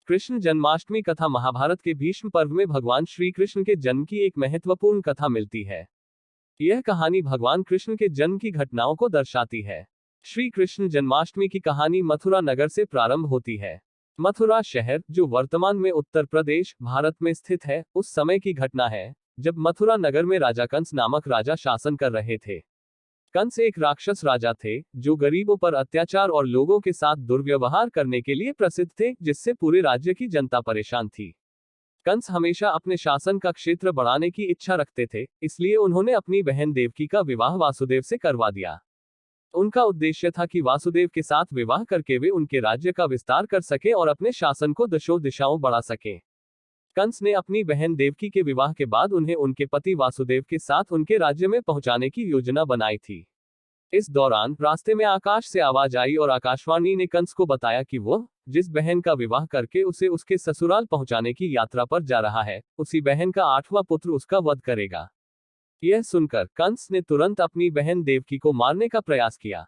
कृष्ण जन्माष्टमी कथा महाभारत के भीष्म पर्व में भगवान श्री कृष्ण के जन्म की एक महत्वपूर्ण कथा मिलती है। यह कहानी भगवान कृष्ण के जन्म की घटनाओं को दर्शाती है। श्री कृष्ण जन्माष्टमी की कहानी मथुरा नगर से प्रारंभ होती है। मथुरा शहर, जो वर्तमान में उत्तर प्रदेश, भारत में स्थित है, उस समय की घटना है जब मथुरा नगर में राजा कंस नामक राजा शासन कर रहे थे। कंस एक राक्षस राजा थे जो गरीबों पर अत्याचार और लोगों के साथ दुर्व्यवहार करने के लिए प्रसिद्ध थे, जिससे पूरे राज्य की जनता परेशान थी। कंस हमेशा अपने शासन का क्षेत्र बढ़ाने की इच्छा रखते थे, इसलिए उन्होंने अपनी बहन देवकी का विवाह वासुदेव से करवा दिया। उनका उद्देश्य था कि वासुदेव के साथ विवाह करके वे उनके राज्य का विस्तार कर सके और अपने शासन को दशों दिशाओं बढ़ा सके। कंस ने अपनी बहन देवकी के विवाह के बाद उन्हें उनके पति वासुदेव के साथ उनके राज्य में पहुंचाने की योजना बनाई थी। इस दौरान रास्ते में आकाश से आवाज आई और आकाशवाणी ने कंस को बताया कि वह जिस बहन का विवाह करके उसे उसके ससुराल पहुंचाने की यात्रा पर जा रहा है, उसी बहन का 8वां पुत्र उसका वध करेगा। यह सुनकर कंस ने तुरंत अपनी बहन देवकी को मारने का प्रयास किया,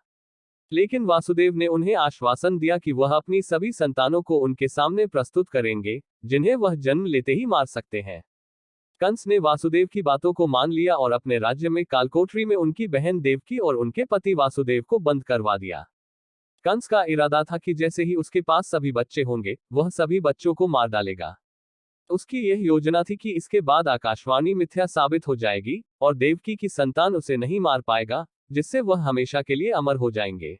लेकिन वासुदेव ने उन्हें आश्वासन दिया कि वह अपनी सभी संतानों को उनके सामने प्रस्तुत करेंगे, जिन्हें वह जन्म लेते ही मार सकते हैं। कंस ने वासुदेव की बातों को मान लिया और अपने राज्य में कालकोठरी में उनकी बहन देवकी और उनके पति वासुदेव को बंद करवा दिया। कंस का इरादा था कि जैसे ही उसके पास सभी बच्चे होंगे, वह सभी बच्चों को मार डालेगा। उसकी यह योजना थी कि इसके बाद आकाशवाणी मिथ्या साबित हो जाएगी और देवकी की संतान उसे नहीं मार पाएगा, जिससे वह हमेशा के लिए अमर हो जाएंगे।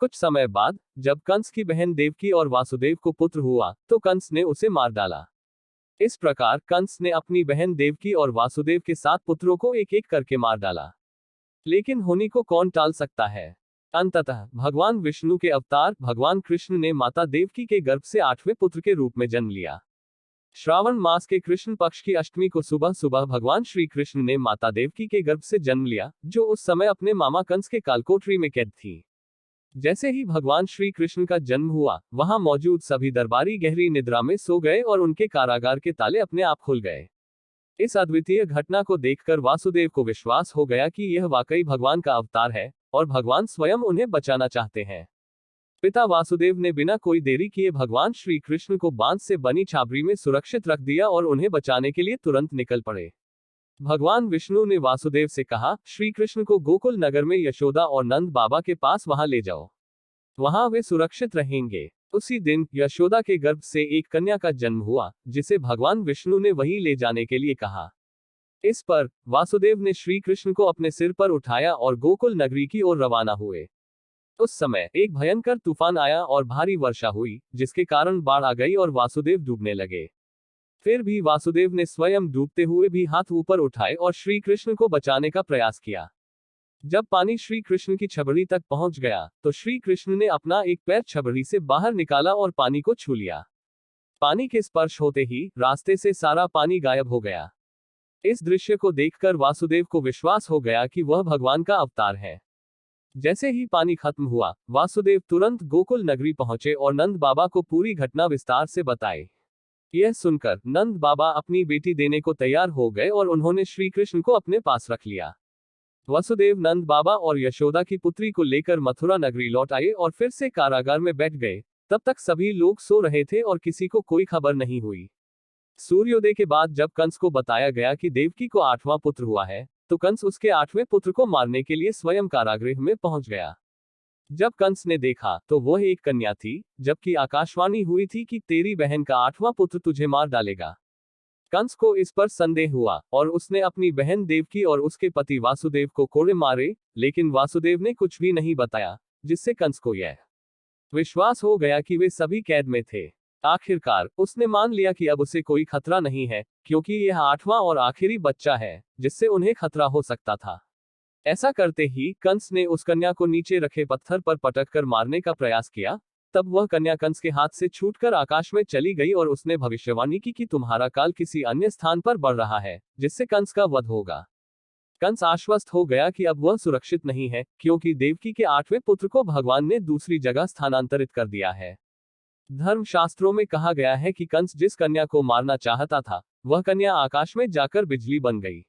कुछ समय बाद जब कंस की बहन देवकी और वासुदेव को पुत्र हुआ, तो कंस ने उसे मार डाला। इस प्रकार कंस ने अपनी बहन देवकी और वासुदेव के 7 पुत्रों को एक एक करके मार डाला। लेकिन होनी को कौन टाल सकता है। अंततः भगवान विष्णु के अवतार भगवान कृष्ण ने माता देवकी के गर्भ से 8वें पुत्र के रूप में जन्म लिया। श्रावण मास के कृष्ण पक्ष की अष्टमी को सुबह सुबह भगवान श्री कृष्ण ने माता देवकी के गर्भ से जन्म लिया, जो उस समय अपने मामा कंस के कालकोठरी में कैद थी। जैसे ही भगवान श्री कृष्ण का जन्म हुआ, वहां मौजूद सभी दरबारी गहरी निद्रा में सो गए और उनके कारागार के ताले अपने आप खुल गए। इस अद्वितीय घटना को देखकर वासुदेव को विश्वास हो गया कि यह वाकई भगवान का अवतार है और भगवान स्वयं उन्हें बचाना चाहते हैं। पिता वासुदेव ने बिना कोई देरी किए भगवान श्री कृष्ण को बांध से बनी छाबरी में सुरक्षित रख दिया और उन्हें बचाने के लिए तुरंत निकल पड़े। भगवान विष्णु ने वासुदेव से कहा, श्री कृष्ण को गोकुल नगर में यशोदा और नंद बाबा के पास वहां ले जाओ, वहां वे सुरक्षित रहेंगे। उसी दिन यशोदा के गर्भ से एक कन्या का जन्म हुआ, जिसे भगवान विष्णु ने वहीं ले जाने के लिए कहा। इस पर वासुदेव ने श्री कृष्ण को अपने सिर पर उठाया और गोकुल नगरी की ओर रवाना हुए। उस समय एक भयंकर तूफान आया और भारी वर्षा हुई, जिसके कारण बाढ़ आ गई और वासुदेव डूबने लगे। फिर भी वासुदेव ने स्वयं डूबते हुए भी हाथ ऊपर उठाए और श्री कृष्ण को बचाने का प्रयास किया। जब पानी श्री कृष्ण की छबड़ी तक पहुंच गया, तो श्री कृष्ण ने अपना एक पैर छबड़ी से बाहर निकाला और पानी को छू लिया। पानी के स्पर्श होते ही रास्ते से सारा पानी गायब हो गया। इस दृश्य को देखकर वासुदेव को विश्वास हो गया कि वह भगवान का अवतार है। जैसे ही पानी खत्म हुआ, वासुदेव तुरंत गोकुल नगरी पहुंचे और नंद बाबा को पूरी घटना विस्तार से बताई। यह सुनकर नंद बाबा अपनी बेटी देने को तैयार हो गए और उन्होंने श्री कृष्ण को अपने पास रख लिया। वसुदेव नंद बाबा और यशोदा की पुत्री को लेकर मथुरा नगरी लौट आए और फिर से कारागार में बैठ गए। तब तक सभी लोग सो रहे थे और किसी को कोई खबर नहीं हुई। सूर्योदय के बाद जब कंस को बताया गया कि देवकी को 8वां पुत्र हुआ है, तो कंस उसके 8वें पुत्र को मारने के लिए स्वयं कारागृह में पहुंच गया। जब कंस ने देखा तो वह एक कन्या थी, जबकि आकाशवाणी हुई थी कि तेरी बहन का 8वां पुत्र तुझे मार डालेगा। कंस को इस पर संदेह हुआ और उसने अपनी बहन देवकी और उसके पति वासुदेव को कोड़े मारे, लेकिन वासुदेव ने कुछ भी नहीं बताया, जिससे कंस को यह विश्वास हो गया कि वे सभी कैद में थे। आखिरकार उसने मान लिया कि अब उसे कोई खतरा नहीं है, क्योंकि यह 8वां और आखिरी बच्चा है जिससे उन्हें खतरा हो सकता था। ऐसा करते ही कंस ने उस कन्या को नीचे रखे पत्थर पर पटक कर मारने का प्रयास किया। तब वह कन्या कंस के हाथ से छूटकर आकाश में चली गई और उसने भविष्यवाणी की कि तुम्हारा काल किसी अन्य स्थान पर बढ़ रहा है, जिससे कंस का वध होगा। कंस आश्वस्त हो गया कि अब वह सुरक्षित नहीं है, क्योंकि देवकी के 8वें पुत्र को भगवान ने दूसरी जगह स्थानांतरित कर दिया है। धर्मशास्त्रों में कहा गया है कि कंस जिस कन्या को मारना चाहता था, वह कन्या आकाश में जाकर बिजली बन गई।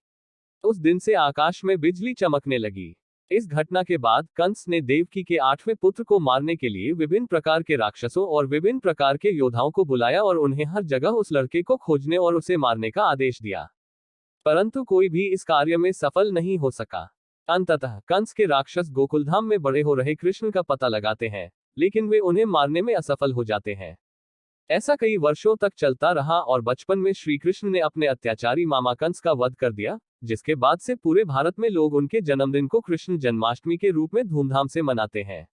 उस दिन से आकाश में बिजली चमकने लगी। इस घटना के बाद कंस ने देवकी के 8वें पुत्र को मारने के लिए विभिन्न प्रकार के राक्षसों और विभिन्न प्रकार के योद्धाओं को बुलाया और उन्हें हर जगह उस लड़के को खोजने और उसे मारने का आदेश दिया, परंतु कोई भी इस कार्य में सफल नहीं हो सका। अंततः कंस के राक्षस गोकुलधाम में बड़े हो रहे कृष्ण का पता लगाते हैं, लेकिन वे उन्हें मारने में असफल हो जाते हैं। ऐसा कई वर्षों तक चलता रहा और बचपन में श्री कृष्ण ने अपने अत्याचारी मामा कंस का वध कर दिया, जिसके बाद से पूरे भारत में लोग उनके जन्मदिन को कृष्ण जन्माष्टमी के रूप में धूमधाम से मनाते हैं।